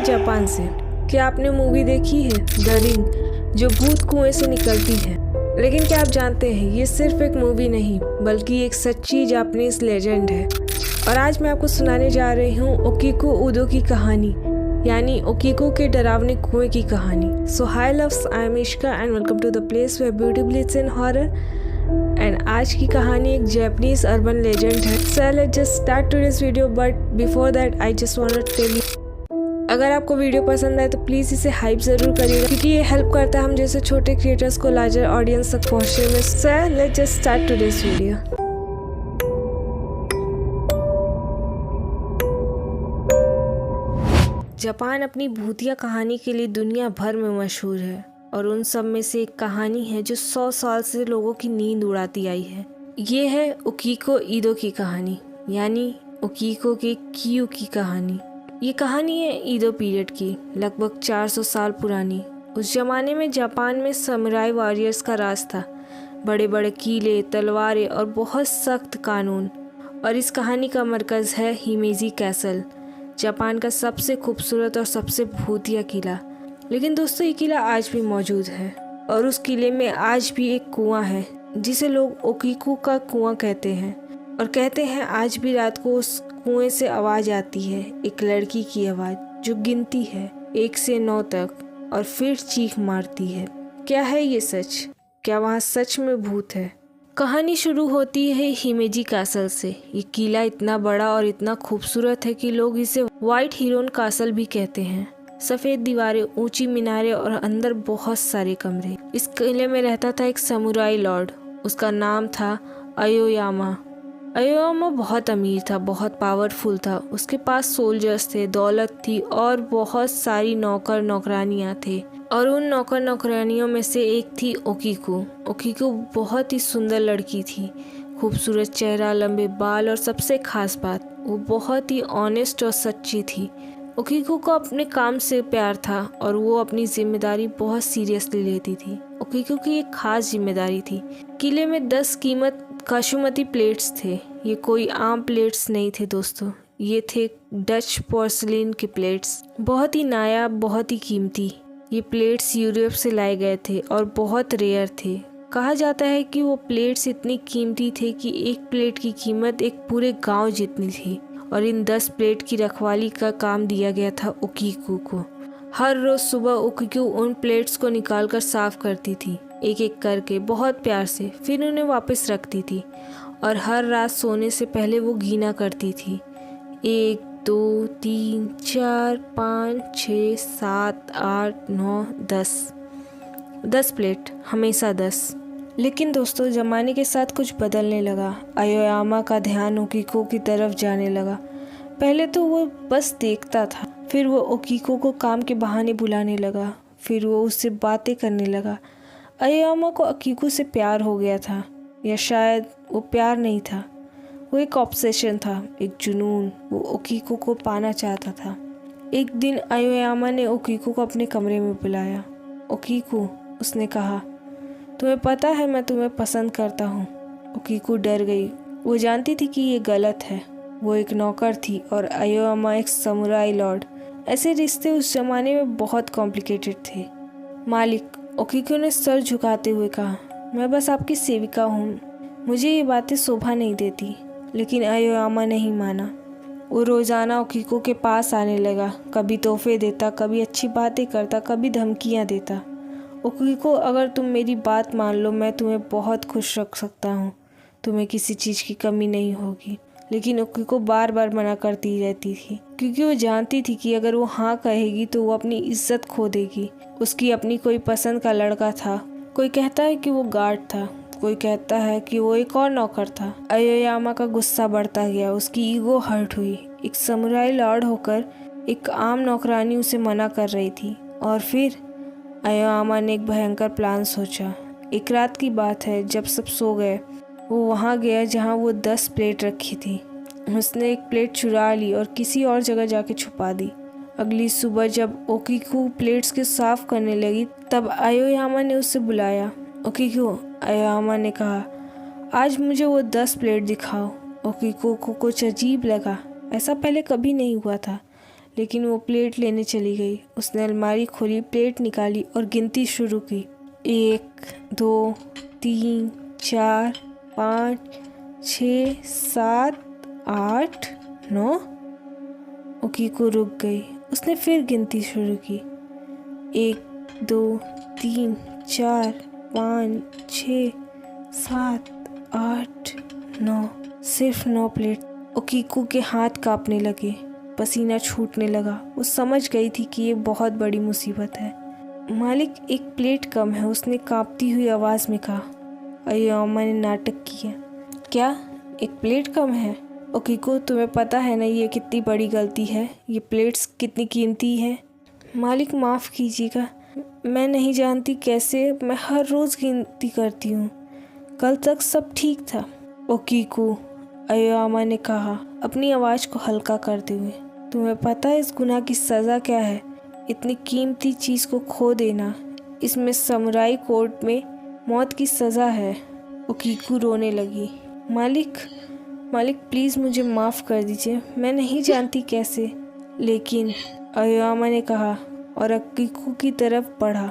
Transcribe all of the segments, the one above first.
है जापान से। क्या आपने मूवी देखी है द रिंग, जो भूत कुएं से निकलती है? लेकिन क्या आप जानते हैं ये सिर्फ एक मूवी नहीं बल्कि एक सच्ची जापानीज लेजेंड है। और आज मैं आपको सुनाने जा रही हूँ ओकीको उदो की कहानी, यानी ओकीको के डरावने कुएं की कहानी। So hi loves, I am Ishka and welcome to the place where beauty bleeds in horror. And आज की कहानी एक जापानीज अर्बन लेजेंड है। So let's just start today's video, but before that I just want to tell you, अगर आपको video पसंद आए तो प्लीज़ इसे हाइप ज़रूर करिएगा, क्योंकि ये हेल्प करता है हम जैसे छोटे क्रिएटर्स को लार्जर ऑडियंस तक पहुंचने में। सो let's just start today's video. Japan अपनी भूतिया कहानी के लिए दुनिया भर में मशहूर है, और उन सब में से एक कहानी है जो 100 साल से लोगों की नींद उड़ाती आई है। ये है ओकीको ईदो की कहानी, यानी ओकीको के कियू की कहानी। ये कहानी है ईदो पीरियड की, लगभग 400 साल पुरानी। उस जमाने में जापान में समुराई वॉरियर्स का राज था, बड़े बड़े किले, तलवारें और बहुत सख्त कानून। और इस कहानी का मरकज़ है हिमेजी कैसल, जापान का सबसे खूबसूरत और सबसे भूतिया किला। लेकिन दोस्तों, ये किला आज भी मौजूद है, और उस किले में आज भी एक कुआं है जिसे लोग ओकीको का कुआं कहते हैं। और कहते हैं आज भी रात को उस कुएं से आवाज़ आती है, एक लड़की की आवाज़ जो गिनती है 1 से 9 तक और फिर चीख मारती है। क्या है ये सच? क्या वहाँ सच में भूत है? कहानी शुरू होती है हिमेजी कासल से। ये किला इतना बड़ा और इतना खूबसूरत है कि लोग इसे व्हाइट हीरोन कासल भी कहते हैं। सफ़ेद दीवारें, ऊंची मीनारें और अंदर बहुत सारे कमरे। इस किले में रहता था एक समुराई लॉर्ड, उसका नाम था अयोयामा। अयोयामा बहुत अमीर था, बहुत पावरफुल था। उसके पास सोल्जर्स थे, दौलत थी और बहुत सारी नौकर नौकरानियाँ थे। और उन नौकर नौकरानियों में से एक थी ओकीको। ओकीको बहुत ही सुंदर लड़की थी, खूबसूरत चेहरा, लंबे बाल और सबसे खास बात, वो बहुत ही ऑनेस्ट और सच्ची थी। ओकीको को अपने काम से प्यार था और वो अपनी जिम्मेदारी बहुत सीरियसली लेती थी। ओकीको की एक खास जिम्मेदारी थी। किले में 10 कीमत काशुमती प्लेट्स थे। ये कोई आम प्लेट्स नहीं थे दोस्तों, ये थे डच पोर्सलिन के प्लेट्स, बहुत ही नायाब, बहुत ही कीमती। ये प्लेट्स यूरोप से लाए गए थे और बहुत रेयर थे। कहा जाता है कि वो प्लेट्स इतनी कीमती थे कि एक प्लेट की कीमत एक पूरे गांव जितनी थी। और इन 10 प्लेट की रखवाली का काम दिया गया था ओकीको को। हर रोज सुबह ओकीको उन प्लेट्स को निकालकर साफ करती थी, एक एक करके, बहुत प्यार से। फिर उन्हें वापस रखती थी और हर रात सोने से पहले वो गिना करती थी, 1 2 3 4 5 6 7 8 9 10 प्लेट, हमेशा 10। लेकिन दोस्तों, ज़माने के साथ कुछ बदलने लगा। अयोयामा का ध्यान ओकीको की तरफ जाने लगा। पहले तो वो बस देखता था, फिर वो ओकीको को काम के बहाने बुलाने लगा, फिर वो उससे बातें करने लगा। अयोयामा को ओकीको से प्यार हो गया था, या शायद वो प्यार नहीं था, वो एक ऑब्सेशन था, एक जुनून। वो ओकीको को पाना चाहता था। एक दिन अयोयामा ने ओकीको को अपने कमरे में बुलाया। ओकीको, उसने कहा, तुम्हें पता है मैं तुम्हें पसंद करता हूँ। ओकीको डर गई। वो जानती थी कि ये गलत है। वो एक नौकर थी और अयोयामा एक समुराई लॉर्ड। ऐसे रिश्ते उस जमाने में बहुत कॉम्प्लिकेटेड थे। मालिक, ओकीको ने सर झुकाते हुए कहा, मैं बस आपकी सेविका हूँ, मुझे ये बातें शोभा नहीं देती। लेकिन अयोयामा नहीं माना। वो रोज़ाना ओकीको के पास आने लगा, कभी तोहफे देता, कभी अच्छी बातें करता, कभी धमकियाँ देता। ओकीको, अगर तुम मेरी बात मान लो, मैं तुम्हें बहुत खुश रख सकता हूँ, तुम्हें किसी चीज़ की कमी नहीं होगी। लेकिन ओकीको बार बार मना करती रहती थी, क्योंकि वो जानती थी कि अगर वो हाँ कहेगी तो वो अपनी इज्जत खो देगी। उसकी अपनी कोई पसंद का लड़का था। कोई कहता है कि वो गार्ड था, कोई कहता है कि वो एक और नौकर था। अयोयामा का गुस्सा बढ़ता गया, उसकी ईगो हर्ट हुई। एक समुराई लॉर्ड होकर एक आम नौकरानी उसे मना कर रही थी। और फिर अयोयामा ने एक भयंकर प्लान सोचा। एक रात की बात है, जब सब सो गए, वो वहाँ गया जहाँ वो 10 प्लेट रखी थी। उसने एक प्लेट चुरा ली और किसी और जगह जाके छुपा दी। अगली सुबह जब ओकीको प्लेट्स के साफ करने लगी, तब अयोयामा ने उसे बुलाया। ओकीको, अयोयामा ने कहा, आज मुझे वो 10 प्लेट दिखाओ। ओकीको को कुछ अजीब लगा, ऐसा पहले कभी नहीं हुआ था। लेकिन वो प्लेट लेने चली गई। उसने अलमारी खोली, प्लेट निकाली और गिनती शुरू की। 1 2 3 4 5 6 7 8 9। ओकीको रुक गई। उसने फिर गिनती शुरू की। 1 2 3 4 5 6 7 8 9। सिर्फ 9 प्लेट। ओकीको के हाथ कांपने लगे, पसीना छूटने लगा। वो समझ गई थी कि ये बहुत बड़ी मुसीबत है। मालिक, एक प्लेट कम है, उसने कांपती हुई आवाज़ में कहा। अयोयामा ने नाटक किया। क्या एक प्लेट कम है? ओकीको, तुम्हें पता है ना ये कितनी बड़ी गलती है? ये प्लेट्स कितनी कीमती हैं। मालिक, माफ़ कीजिएगा, मैं नहीं जानती कैसे, मैं हर रोज़ गिनती करती हूँ। कल तक सब ठीक था। ओकीको, अयोयामा ने कहा अपनी आवाज़ को हल्का करते हुए, तुम्हें पता है इस गुनाह की सज़ा क्या है? इतनी कीमती चीज़ को खो देना। इसमें समुराई कोर्ट में मौत की सज़ा है। ओकीको रोने लगी। मालिक, प्लीज़ मुझे माफ़ कर दीजिए, मैं नहीं जानती कैसे। लेकिन अयोयामा ने कहा और ओकीको की तरफ बढ़ा।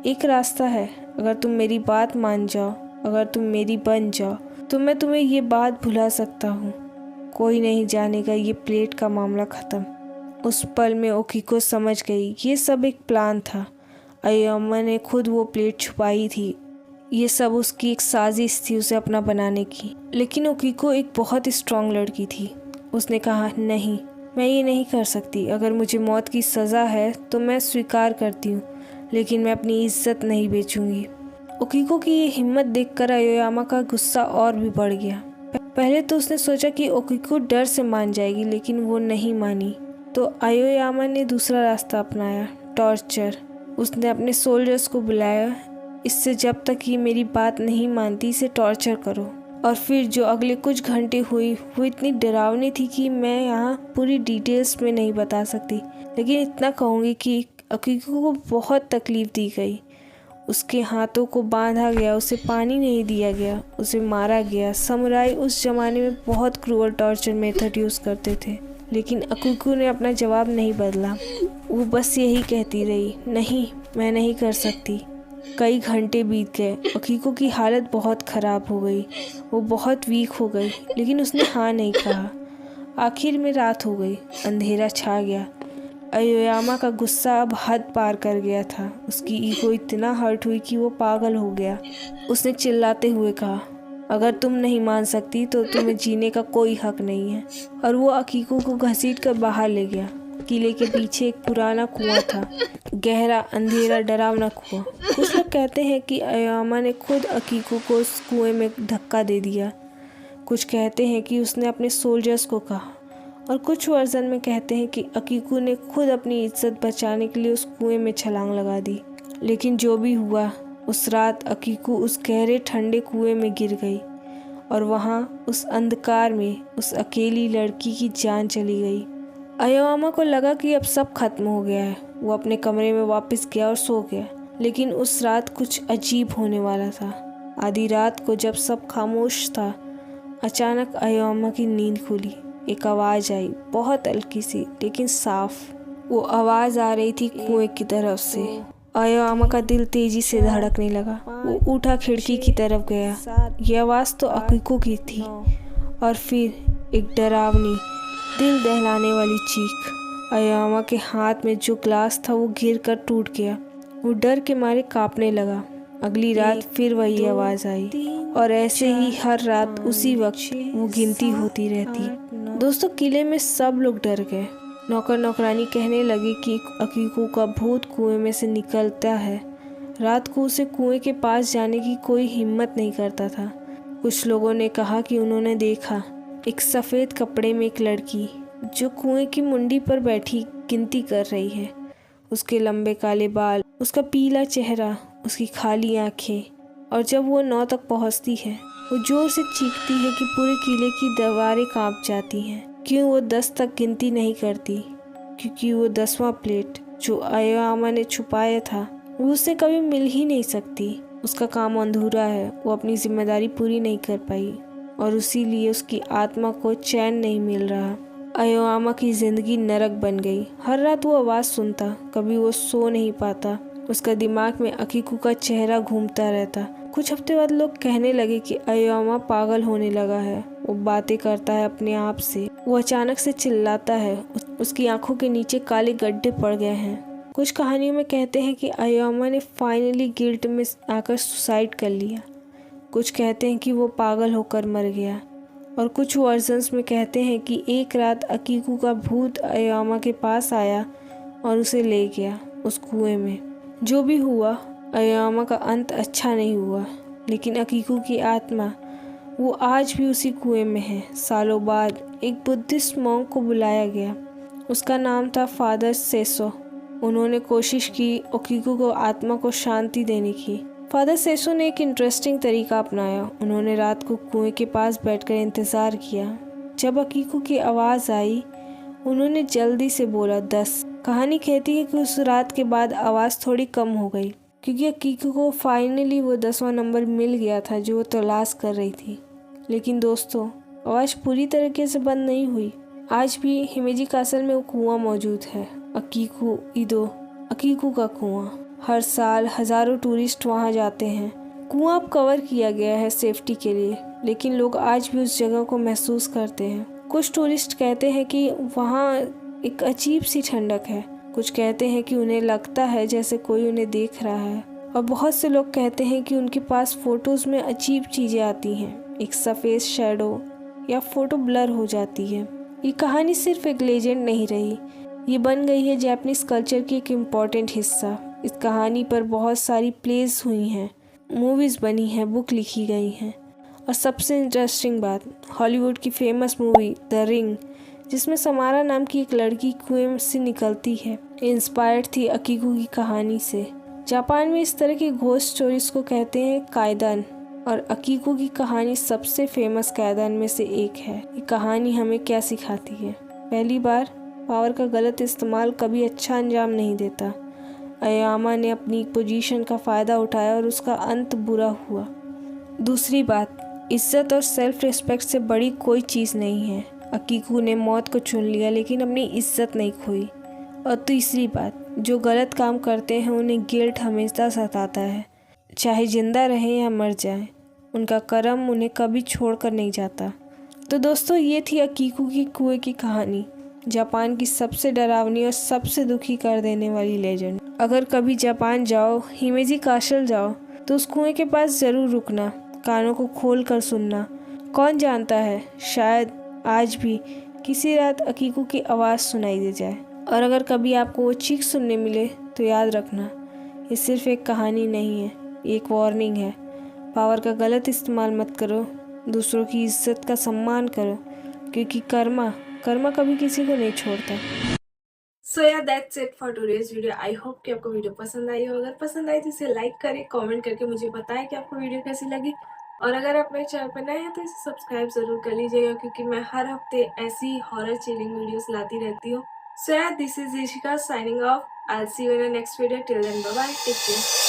एक रास्ता है, अगर तुम मेरी बात मान जाओ, अगर तुम मेरी बन जाओ, तो मैं तुम्हें ये बात भुला सकता हूँ। कोई नहीं जानेगा ये प्लेट का मामला ख़त्म। उस पल में ओकीको समझ गई ये सब एक प्लान था। अयोयामा ने खुद वो प्लेट छुपाई थी। ये सब उसकी एक साजिश थी उसे अपना बनाने की। लेकिन ओकीको एक बहुत स्ट्रांग लड़की थी। उसने कहा, नहीं, मैं ये नहीं कर सकती। अगर मुझे मौत की सज़ा है तो मैं स्वीकार करती हूँ, लेकिन मैं अपनी इज्जत नहीं बेचूंगी। ओकीको की ये हिम्मत देखकर अयोयामा का गुस्सा और भी बढ़ गया। पहले तो उसने सोचा कि ओकीको डर से मान जाएगी, लेकिन वो नहीं मानी। तो अयोयामा ने दूसरा रास्ता अपनाया, टॉर्चर। उसने अपने सोल्जर्स को बुलाया, इससे जब तक ये मेरी बात नहीं मानती इसे टॉर्चर करो। और फिर जो अगले कुछ घंटे हुई वो इतनी डरावनी थी कि मैं यहाँ पूरी डिटेल्स में नहीं बता सकती, लेकिन इतना कहूँगी कि ओकीको को बहुत तकलीफ़ दी गई। उसके हाथों को बांधा गया, उसे पानी नहीं दिया गया, उसे मारा गया। समुराई उस ज़माने में बहुत क्रूअल टॉर्चर मेथड यूज़ करते थे, लेकिन ओकीको ने अपना जवाब नहीं बदला। वो बस यही कहती रही, नहीं, मैं नहीं कर सकती। कई घंटे बीत गए। ओकीको की हालत बहुत ख़राब हो गई, वो बहुत वीक हो गई, लेकिन उसने हाँ नहीं कहा। आखिर में रात हो गई, अंधेरा छा गया। अयोयामा का गुस्सा अब हद पार कर गया था। उसकी ईगो इतना हर्ट हुई कि वो पागल हो गया। उसने चिल्लाते हुए कहा, अगर तुम नहीं मान सकती तो तुम्हें जीने का कोई हक नहीं है। और वो ओकीको को घसीट कर बाहर ले गया। किले के पीछे एक पुराना कुआं था, गहरा, अंधेरा, डरावना कुआं। कुछ लोग कहते हैं कि अयोयामा ने खुद ओकीको को उस कुएं में धक्का दे दिया। कुछ कहते हैं कि उसने अपने सोल्जर्स को कहा, और कुछ वर्जन में कहते हैं कि ओकीको ने खुद अपनी इज्जत बचाने के लिए उस कुएं में छलांग लगा दी। लेकिन जो भी हुआ, उस रात ओकीको उस गहरे ठंडे कुएं में गिर गई, और वहाँ उस अंधकार में उस अकेली लड़की की जान चली गई। अयोयामा को लगा कि अब सब खत्म हो गया है। वो अपने कमरे में वापस गया और सो गया। लेकिन उस रात कुछ अजीब होने वाला था। आधी रात को जब सब खामोश था, अचानक अयोयामा की नींद खुली। एक आवाज़ आई, बहुत हल्की सी लेकिन साफ। वो आवाज़ आ रही थी कुएं की तरफ से। अयोयामा का दिल तेजी से धड़कने लगा। वो उठा, खिड़की की तरफ गया। ये आवाज़ तो ओकीको की थी। और फिर एक डरावनी, दिल दहलाने वाली चीख। अयोयामा के हाथ में जो ग्लास था वो गिर कर टूट गया। वो डर के मारे कांपने लगा। अगली रात फिर वही आवाज़ आई, और ऐसे ही हर रात उसी वक्त वो गिनती होती रहती। दोस्तों, किले में सब लोग डर गए। नौकर नौकरानी कहने लगे कि ओकीको का भूत कुएं में से निकलता है। रात को उसे कुएं के पास जाने की कोई हिम्मत नहीं करता था। कुछ लोगों ने कहा कि उन्होंने देखा एक सफ़ेद कपड़े में एक लड़की जो कुएं की मुंडी पर बैठी गिनती कर रही है। उसके लंबे काले बाल, उसका पीला चेहरा, उसकी खाली आंखें। और जब वो 9 तक पहुंचती है, वो जोर से चीखती है कि पूरे किले की दीवारें कांप जाती हैं। क्यों वो 10 तक गिनती नहीं करती? क्योंकि वो 10वां प्लेट जो अयोयामा ने छुपाया था वो उसे कभी मिल ही नहीं सकती। उसका काम अधूरा है, वो अपनी जिम्मेदारी पूरी नहीं कर पाई, और इसीलिए उसकी आत्मा को चैन नहीं मिल रहा। अयोयामा की ज़िंदगी नरक बन गई। हर रात वो आवाज़ सुनता, कभी वो सो नहीं पाता। उसका दिमाग में अकीको का चेहरा घूमता रहता। कुछ हफ्ते बाद लोग कहने लगे कि अयोयामा पागल होने लगा है। वो बातें करता है अपने आप से। वो अचानक से चिल्लाता है। उसकी आंखों के नीचे काले गड्ढे पड़ गए हैं। कुछ कहानियों में कहते हैं कि अयोयामा ने फाइनली गिल्ट में आकर सुसाइड कर लिया। कुछ कहते हैं कि वो पागल होकर मर गया और कुछ वर्जन्स में कहते हैं कि एक रात अकीको का भूत अयोयामा के पास आया और उसे ले गया उस कुएं में। जो भी हुआ, अयोयामा का अंत अच्छा नहीं हुआ, लेकिन अकीको की आत्मा वो आज भी उसी कुएं में है। सालों बाद एक बुद्धिस्ट मॉन्क को बुलाया गया। उसका नाम था फादर सेसो। उन्होंने कोशिश की अकीको को आत्मा को शांति देने की। फादर सेसो ने एक इंटरेस्टिंग तरीका अपनाया। उन्होंने रात को कुएं के पास बैठकर इंतज़ार किया। जब अकीको की आवाज़ आई, उन्होंने जल्दी से बोला 10। कहानी कहती है कि उस रात के बाद आवाज़ थोड़ी कम हो गई, क्योंकि अकीको को फाइनली वो 10वां नंबर मिल गया था जो वो तलाश कर रही थी। लेकिन दोस्तों, आवाज़ पूरी तरीके से बंद नहीं हुई। आज भी हिमेजी कासल में वो कुआं मौजूद है, अकीको ईदो, अकीको का कुआं। हर साल हज़ारों टूरिस्ट वहाँ जाते हैं। कुआं अब कवर किया गया है सेफ्टी के लिए, लेकिन लोग आज भी उस जगह को महसूस करते हैं। कुछ टूरिस्ट कहते हैं कि वहाँ एक अजीब सी ठंडक है। कुछ कहते हैं कि उन्हें लगता है जैसे कोई उन्हें देख रहा है। और बहुत से लोग कहते हैं कि उनके पास फ़ोटोज़ में अजीब चीज़ें आती हैं। एक सफ़ेद शैडो या फ़ोटो ब्लर हो जाती है। ये कहानी सिर्फ एक लेजेंड नहीं रही, ये बन गई है जापानीज़ कल्चर की एक इम्पॉर्टेंट हिस्सा। इस कहानी पर बहुत सारी प्लेस हुई हैं, मूवीज़ बनी हैं, बुक लिखी गई हैं। और सबसे इंटरेस्टिंग बात, हॉलीवुड की फेमस मूवी द रिंग, जिसमें समारा नाम की एक लड़की कुएं से निकलती है, इंस्पायर्ड थी अकीको की कहानी से। जापान में इस तरह की घोस्ट स्टोरीज को कहते हैं काइदान, और अकीको की कहानी सबसे फेमस काइदान में से एक है। ये कहानी हमें क्या सिखाती है? पहली बार, पावर का गलत इस्तेमाल कभी अच्छा अंजाम नहीं देता। अयोयामा ने अपनी पोजीशन का फ़ायदा उठाया और उसका अंत बुरा हुआ। दूसरी बात, इज्जत और सेल्फ रिस्पेक्ट से बड़ी कोई चीज़ नहीं है। अकीको ने मौत को चुन लिया, लेकिन अपनी इज्जत नहीं खोई। और तीसरी बात, जो गलत काम करते हैं उन्हें गिल्ट हमेशा सताता है, चाहे जिंदा रहें या मर जाएं। उनका कर्म उन्हें कभी छोड़कर नहीं जाता। तो दोस्तों, ये थी अकीको की कुएं की कहानी, जापान की सबसे डरावनी और सबसे दुखी कर देने वाली लेजेंड। अगर कभी जापान जाओ, हिमेजी कासल जाओ, तो उस कुएं के पास ज़रूर रुकना, कानों को खोल कर सुनना। कौन जानता है, शायद आज भी किसी रात अकीको की आवाज़ सुनाई दे जाए। और अगर कभी आपको वो चीख सुनने मिले, तो याद रखना, ये सिर्फ एक कहानी नहीं है, ये एक वार्निंग है। पावर का गलत इस्तेमाल मत करो, दूसरों की इज्जत का सम्मान करो, क्योंकि कर्मा कभी किसी को नहीं छोड़ता। सो या that's it for today's video. I hope कि आपको वीडियो पसंद आई हो। अगर पसंद आई तो इसे लाइक करें, कमेंट करके मुझे बताएं कि आपको वीडियो कैसी लगी। और अगर आप मेरे चैनल पर नए हैं तो इसे सब्सक्राइब जरूर कर लीजिएगा, क्योंकि मैं हर हफ्ते ऐसी हॉरर चिलिंग वीडियोस लाती रहती हूँ। So yeah this is Rishika signing off. I will see you in the next video. Till then bye bye, take care.